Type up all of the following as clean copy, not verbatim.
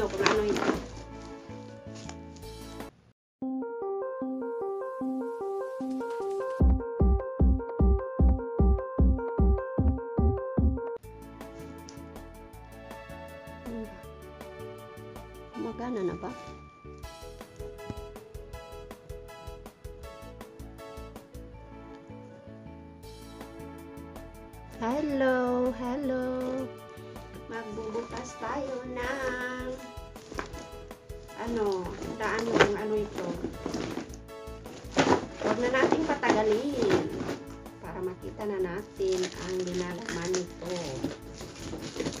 nyo kung ano ito. Magana na ba? Hello, hello. Magbubukas tayo ng daan yung ito. Huwag na nating patagalin para makita na natin ang linalaman nito.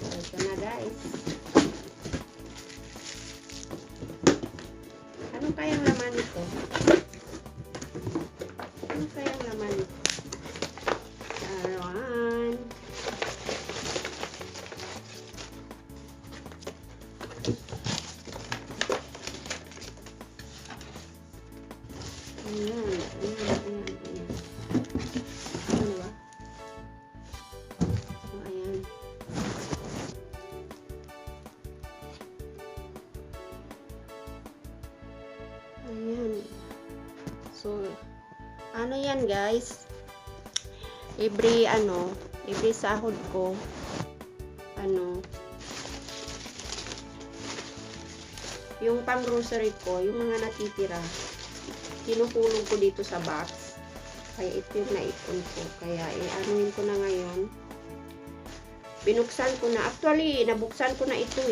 Ito na guys. Ano kayang laman nito? Ano kayang laman nito? Ayan. Ano ba? Ayan. Ayan. So, ano yan guys? Every sahod ko, yung pang grocery ko, yung mga natitira, kinukulong ko dito sa box. Kaya ito yung naipon ko. Kaya anuhin ko na ngayon. Binuksan ko na. Actually, nabuksan ko na ito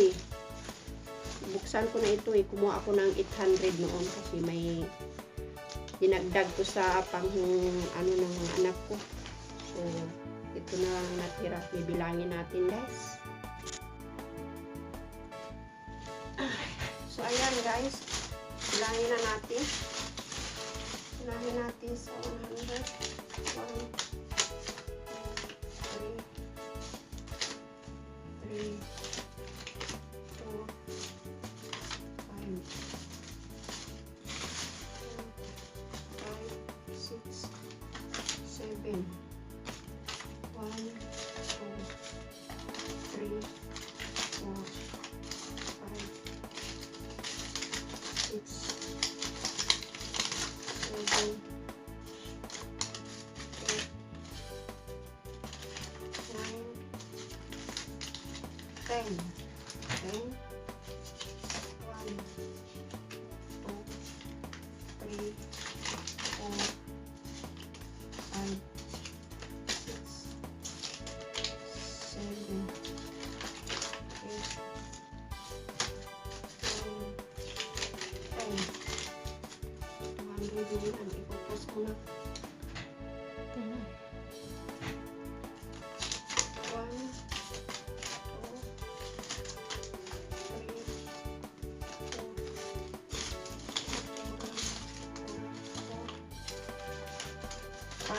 eh. Kumuha ako ng 800 noon kasi may dinagdag ko sa ng mga anak ko. So, ito na lang natira. Bibilangin natin guys. So, ayan guys. Bilangin na natin. Bilangin natin sa 100. 1, 2, 3, 4, 5, 6, 7, 1, 2, 3, 4, 5, 6, 7, 8, 9, 10. 1, 2, 3, 4, 5, 6, 7, 8, 9, 10. 200 yun. Ipopos ko na. 5,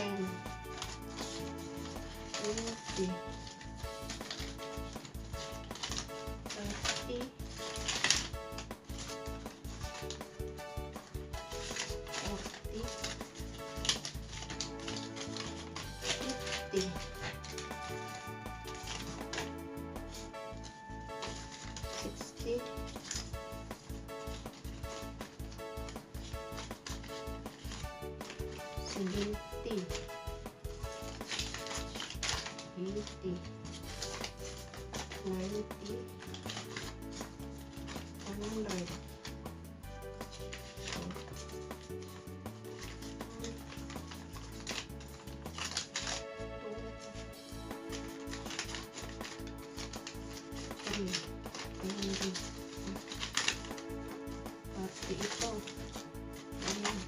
10, 20, 30, 40, 50, 60, 70, 80, 90, 100. Pati ito. Ayan.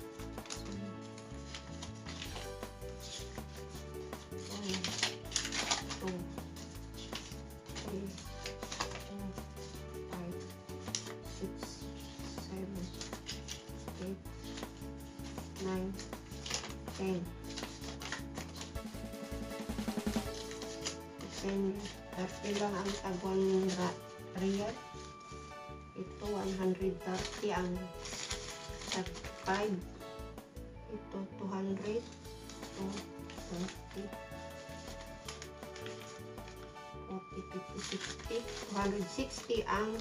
Dati lang ang tagwan real. Ito 130 ang tag 5. Ito 200. Ito 30. 260 ang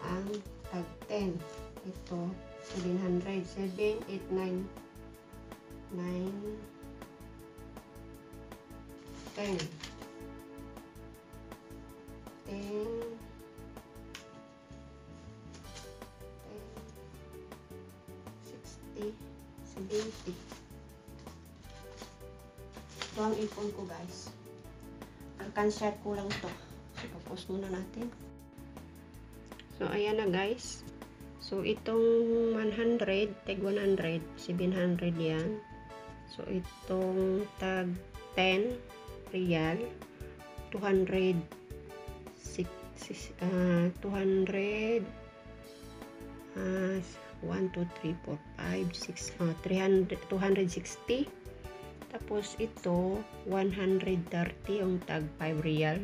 ang tag 10. Ito 700, 7, 8, 9, 10, 60, 70. Ito ang ipon ko, guys. Alkansya ko lang to. So, tapos muna natin. So, ayan na, guys. So, itong 100, tag 100, 700 yan. So, itong tag 10 real, 200, 200, 1, 2, 3, 4, 5, 6, 300, 260. Tapos ito, 130 yung tag 5 real.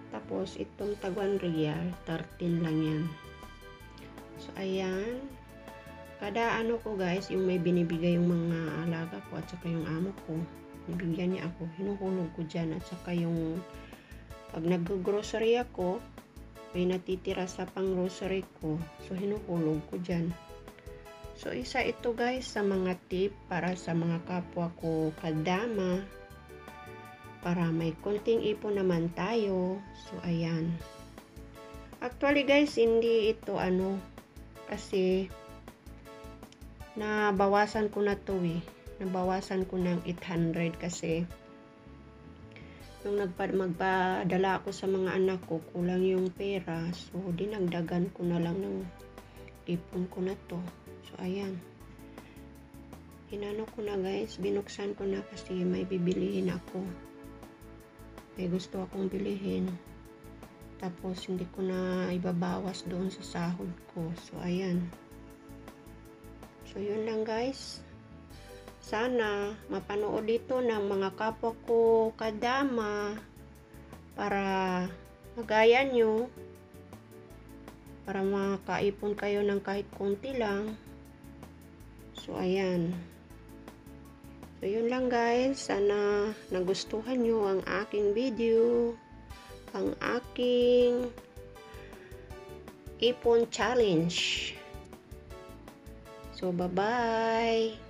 Tapos itong tag 1 real, 13 lang yan. So, ayan. Kada ano ko, guys, yung may binibigay yung mga alaga ko at saka yung amo ko. Nibigyan niya ako. Hinuhulog ko dyan. At saka yung pag nag-grocery ako, may natitira sa pang-grocery ko. So, hinuhulog ko dyan. So, isa ito, guys, sa mga tip para sa mga kapwa ko kadama. Para may konting ipon naman tayo. So, ayan. Actually, guys, hindi ito kasi nabawasan ko na to eh. Nabawasan ko ng 800 kasi nung magpadala ako sa mga anak ko, kulang yung pera. So, dinagdagan ko na lang ng ipon ko na to. So, ayan. Hinano ko na, guys. Binuksan ko na kasi may bibilihin ako. May gusto akong bilihin. Tapos, hindi ko na ibabawas doon sa sahod ko. So, ayan. So, yun lang, guys. Sana mapanood dito ng mga kapwa ko kadama para magaya nyo. Para makaipon kayo ng kahit konti lang. So, ayan. So, yun lang, guys. Sana nagustuhan nyo ang aking video. Ang aking ipon challenge. So, bye-bye!